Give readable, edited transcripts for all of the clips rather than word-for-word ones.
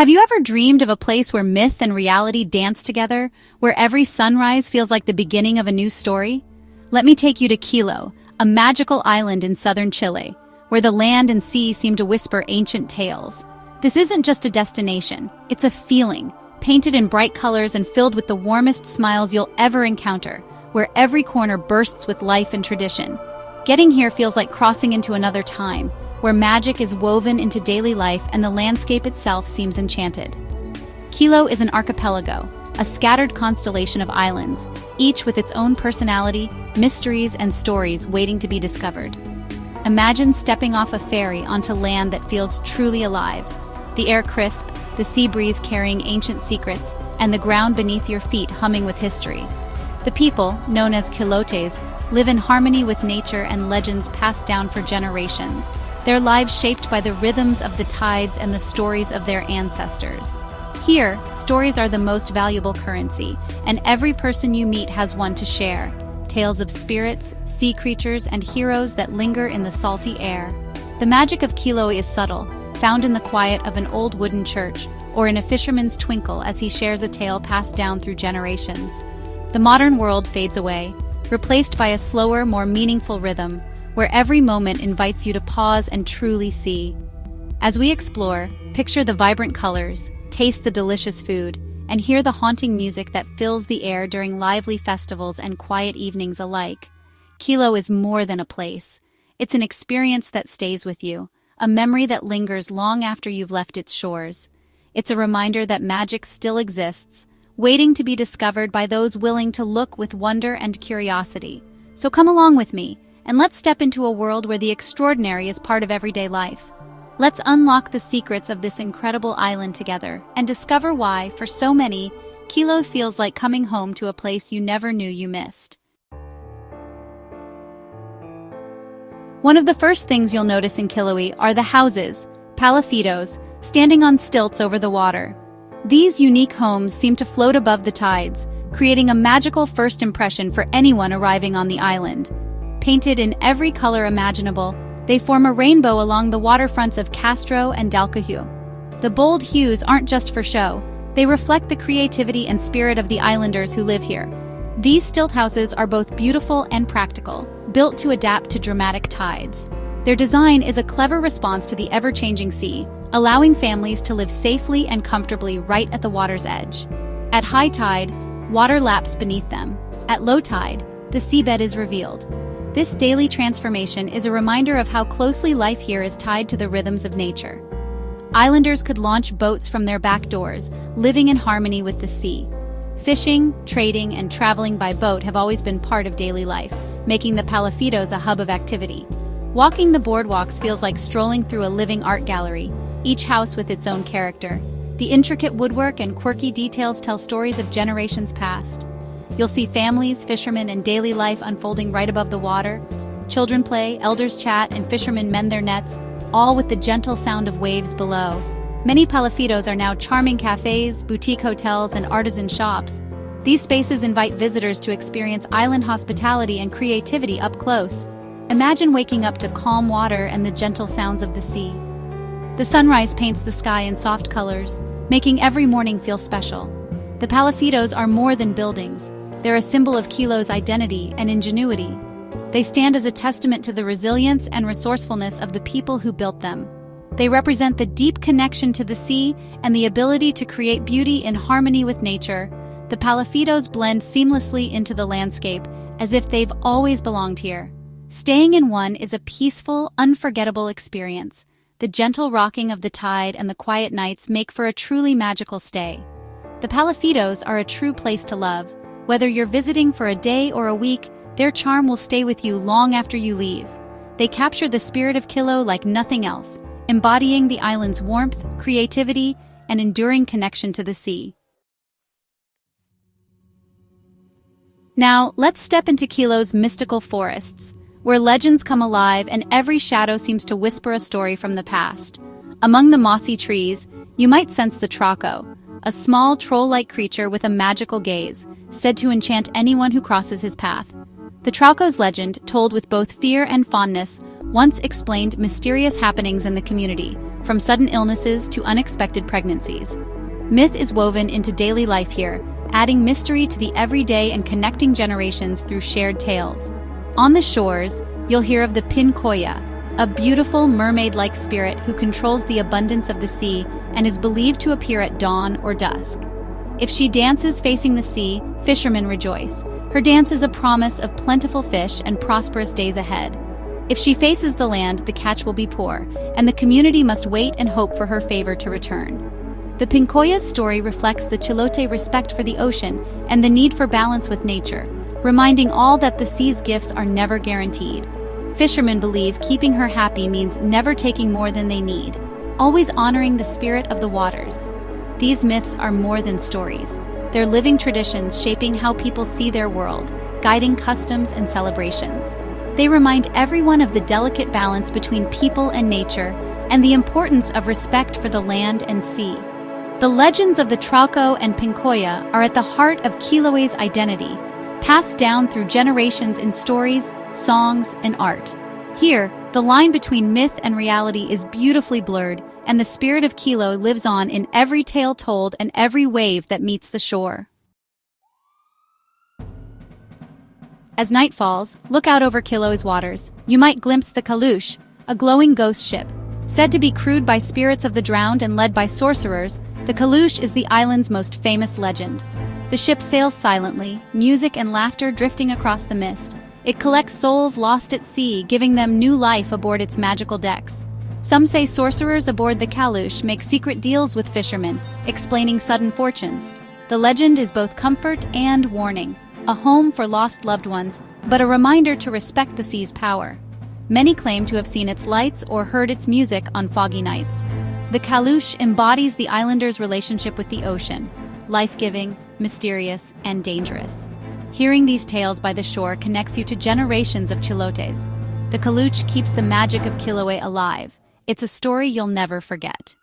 Have you ever dreamed of a place where myth and reality dance together, where every sunrise feels like the beginning of a new story? Let me take you to Quilo, a magical island in southern Chile, where the land and sea seem to whisper ancient tales. This isn't just a destination, it's a feeling, painted in bright colors and filled with the warmest smiles you'll ever encounter, where every corner bursts with life and tradition. Getting here feels like crossing into another time, where magic is woven into daily life and the landscape itself seems enchanted. Quilo is an archipelago, a scattered constellation of islands, each with its own personality, mysteries, and stories waiting to be discovered. Imagine stepping off a ferry onto land that feels truly alive. The air crisp, the sea breeze carrying ancient secrets, and the ground beneath your feet humming with history. The people, known as Quilotes, live in harmony with nature and legends passed down for generations, their lives shaped by the rhythms of the tides and the stories of their ancestors. Here, stories are the most valuable currency, and every person you meet has one to share. Tales of spirits, sea creatures, and heroes that linger in the salty air. The magic of Quilo is subtle, found in the quiet of an old wooden church, or in a fisherman's twinkle as he shares a tale passed down through generations. The modern world fades away, replaced by a slower, more meaningful rhythm, where every moment invites you to pause and truly see. As we explore, picture the vibrant colors, taste the delicious food, and hear the haunting music that fills the air during lively festivals and quiet evenings alike. Quilo is more than a place. It's an experience that stays with you, a memory that lingers long after you've left its shores. It's a reminder that magic still exists, waiting to be discovered by those willing to look with wonder and curiosity. So come along with me, and let's step into a world where the extraordinary is part of everyday life. Let's unlock the secrets of this incredible island together and discover why, for so many, Quilo feels like coming home to a place you never knew you missed. One of the first things you'll notice in Quilo are the houses, palafitos, standing on stilts over the water. These unique homes seem to float above the tides, creating a magical first impression for anyone arriving on the island. Painted in every color imaginable, they form a rainbow along the waterfronts of Castro and Dalcaju. The bold hues aren't just for show, they reflect the creativity and spirit of the islanders who live here. These stilt houses are both beautiful and practical, built to adapt to dramatic tides. Their design is a clever response to the ever-changing sea, allowing families to live safely and comfortably right at the water's edge. At high tide, water laps beneath them. At low tide, the seabed is revealed. This daily transformation is a reminder of how closely life here is tied to the rhythms of nature. Islanders could launch boats from their back doors, living in harmony with the sea. Fishing, trading, and traveling by boat have always been part of daily life, making the palafitos a hub of activity. Walking the boardwalks feels like strolling through a living art gallery, each house with its own character. The intricate woodwork and quirky details tell stories of generations past. You'll see families, fishermen, and daily life unfolding right above the water. Children play, elders chat, and fishermen mend their nets, all with the gentle sound of waves below. Many palafitos are now charming cafes, boutique hotels, and artisan shops. These spaces invite visitors to experience island hospitality and creativity up close. Imagine waking up to calm water and the gentle sounds of the sea. The sunrise paints the sky in soft colors, making every morning feel special. The palafitos are more than buildings. They're a symbol of Quilo's identity and ingenuity. They stand as a testament to the resilience and resourcefulness of the people who built them. They represent the deep connection to the sea and the ability to create beauty in harmony with nature. The palafitos blend seamlessly into the landscape, as if they've always belonged here. Staying in one is a peaceful, unforgettable experience. The gentle rocking of the tide and the quiet nights make for a truly magical stay. The palafitos are a true place to love. Whether you're visiting for a day or a week, their charm will stay with you long after you leave. They capture the spirit of Quilo like nothing else, embodying the island's warmth, creativity, and enduring connection to the sea. Now, let's step into Quilo's mystical forests, where legends come alive and every shadow seems to whisper a story from the past. Among the mossy trees, you might sense the traco, a small troll-like creature with a magical gaze, said to enchant anyone who crosses his path. The Trauco's legend, told with both fear and fondness, once explained mysterious happenings in the community, from sudden illnesses to unexpected pregnancies. Myth is woven into daily life here, adding mystery to the everyday and connecting generations through shared tales. On the shores, you'll hear of the Pincoya, a beautiful mermaid-like spirit who controls the abundance of the sea and is believed to appear at dawn or dusk. If she dances facing the sea, fishermen rejoice. Her dance is a promise of plentiful fish and prosperous days ahead. If she faces the land, the catch will be poor, and the community must wait and hope for her favor to return. The Pincoya's story reflects the Chilote respect for the ocean and the need for balance with nature, reminding all that the sea's gifts are never guaranteed. Fishermen believe keeping her happy means never taking more than they need, always honoring the spirit of the waters. These myths are more than stories. They're living traditions shaping how people see their world, guiding customs and celebrations. They remind everyone of the delicate balance between people and nature and the importance of respect for the land and sea. The legends of the Trauco and Pincoya are at the heart of Chiloe's identity, passed down through generations in stories, songs, and art. Here, the line between myth and reality is beautifully blurred, and the spirit of Chilo lives on in every tale told and every wave that meets the shore. As night falls, look out over Chilo's waters. You might glimpse the Kalush, a glowing ghost ship. Said to be crewed by spirits of the drowned and led by sorcerers, the Kalush is the island's most famous legend. The ship sails silently, music and laughter drifting across the mist. It collects souls lost at sea, giving them new life aboard its magical decks. Some say sorcerers aboard the Kalush make secret deals with fishermen, explaining sudden fortunes. The legend is both comfort and warning, a home for lost loved ones, but a reminder to respect the sea's power. Many claim to have seen its lights or heard its music on foggy nights. The Kalush embodies the islanders' relationship with the ocean, life-giving, mysterious, and dangerous. Hearing these tales by the shore connects you to generations of Chilotes. The Kalush keeps the magic of Chiloe alive. It's a story you'll never forget.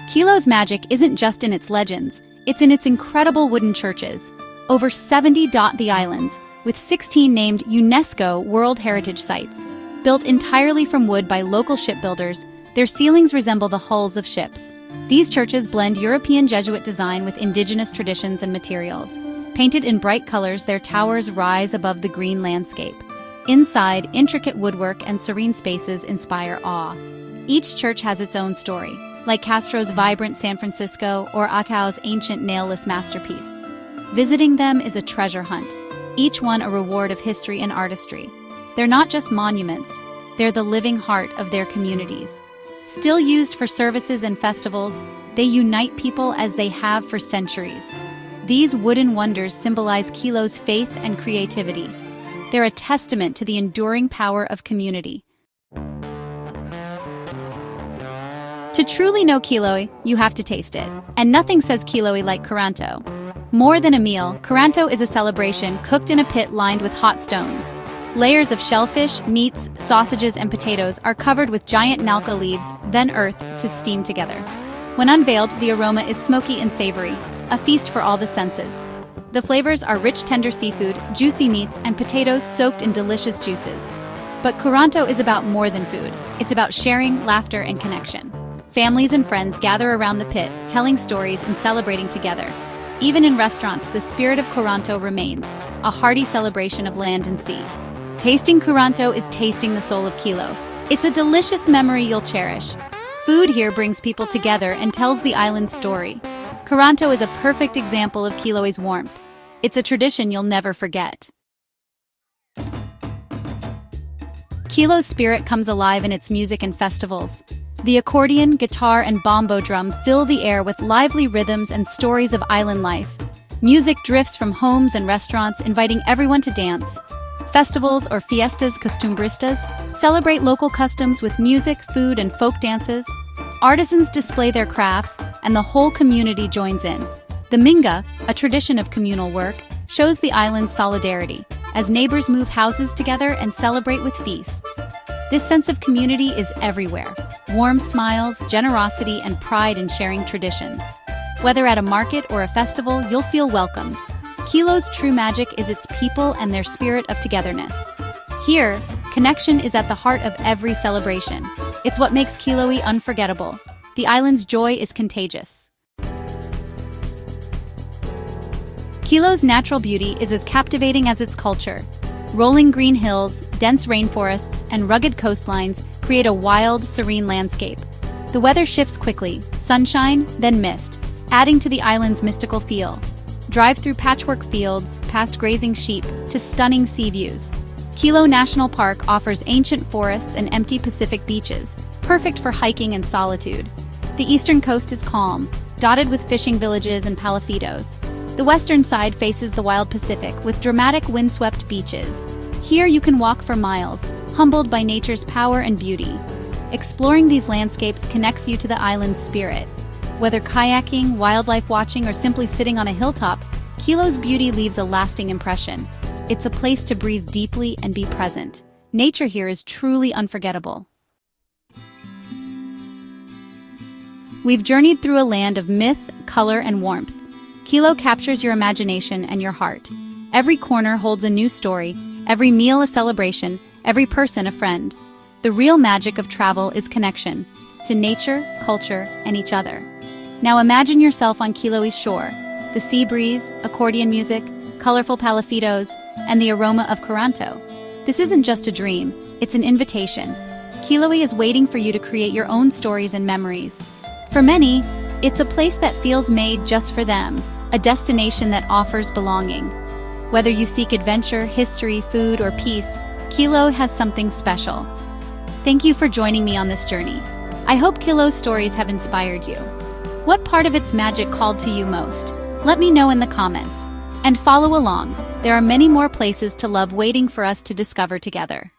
Chilo's magic isn't just in its legends, it's in its incredible wooden churches. Over 70 dot the islands, with 16 named UNESCO World Heritage Sites. Built entirely from wood by local shipbuilders, their ceilings resemble the hulls of ships. These churches blend European Jesuit design with indigenous traditions and materials. Painted in bright colors, their towers rise above the green landscape. Inside, intricate woodwork and serene spaces inspire awe. Each church has its own story, like Castro's vibrant San Francisco or Acao's ancient nailless masterpiece. Visiting them is a treasure hunt, each one a reward of history and artistry. They're not just monuments, they're the living heart of their communities. Still used for services and festivals, they unite people as they have for centuries. These wooden wonders symbolize Chilo's faith and creativity. They're a testament to the enduring power of community. To truly know Chiloe, you have to taste it. And nothing says Chiloe like curanto. More than a meal, curanto is a celebration cooked in a pit lined with hot stones. Layers of shellfish, meats, sausages, and potatoes are covered with giant nalca leaves, then earthed to steam together. When unveiled, the aroma is smoky and savory, a feast for all the senses. The flavors are rich, tender seafood, juicy meats, and potatoes soaked in delicious juices. But curanto is about more than food. It's about sharing, laughter, and connection. Families and friends gather around the pit, telling stories and celebrating together. Even in restaurants, the spirit of curanto remains, a hearty celebration of land and sea. Tasting curanto is tasting the soul of Chilo. It's a delicious memory you'll cherish. Food here brings people together and tells the island's story. Curanto is a perfect example of Chiloe's warmth. It's a tradition you'll never forget. Chilo's spirit comes alive in its music and festivals. The accordion, guitar, and bombo drum fill the air with lively rhythms and stories of island life. Music drifts from homes and restaurants, inviting everyone to dance. Festivals, or fiestas costumbristas, celebrate local customs with music, food, and folk dances. Artisans display their crafts, and the whole community joins in. The minga, a tradition of communal work, shows the island's solidarity, as neighbors move houses together and celebrate with feasts. This sense of community is everywhere. Warm smiles, generosity, and pride in sharing traditions. Whether at a market or a festival, you'll feel welcomed. Chilo's true magic is its people and their spirit of togetherness. Here, Connection is at the heart of every celebration. It's what makes Chiloe unforgettable. The island's joy is contagious. Chilo's natural beauty is as captivating as its culture. Rolling green hills, dense rainforests, and rugged coastlines create a wild, serene landscape. The weather shifts quickly, sunshine, then mist, adding to the island's mystical feel. Drive through patchwork fields, past grazing sheep, to stunning sea views. Chilo National Park offers ancient forests and empty Pacific beaches, perfect for hiking and solitude. The eastern coast is calm, dotted with fishing villages and palafitos. The western side faces the wild Pacific with dramatic windswept beaches. Here you can walk for miles, humbled by nature's power and beauty. Exploring these landscapes connects you to the island's spirit. Whether kayaking, wildlife watching, or simply sitting on a hilltop, Chilo's beauty leaves a lasting impression. It's a place to breathe deeply and be present. Nature here is truly unforgettable. We've journeyed through a land of myth, color, and warmth. Chilo captures your imagination and your heart. Every corner holds a new story, every meal a celebration, every person a friend. The real magic of travel is connection to nature, culture, and each other. Now imagine yourself on Chiloe's shore. The sea breeze, accordion music, colorful palafitos, and the aroma of curanto. This isn't just a dream, it's an invitation. Chiloe is waiting for you to create your own stories and memories. For many, it's a place that feels made just for them, a destination that offers belonging. Whether you seek adventure, history, food, or peace, Chiloe has something special. Thank you for joining me on this journey. I hope Chiloe's stories have inspired you. What part of its magic called to you most? Let me know in the comments. And follow along, there are many more places to love waiting for us to discover together.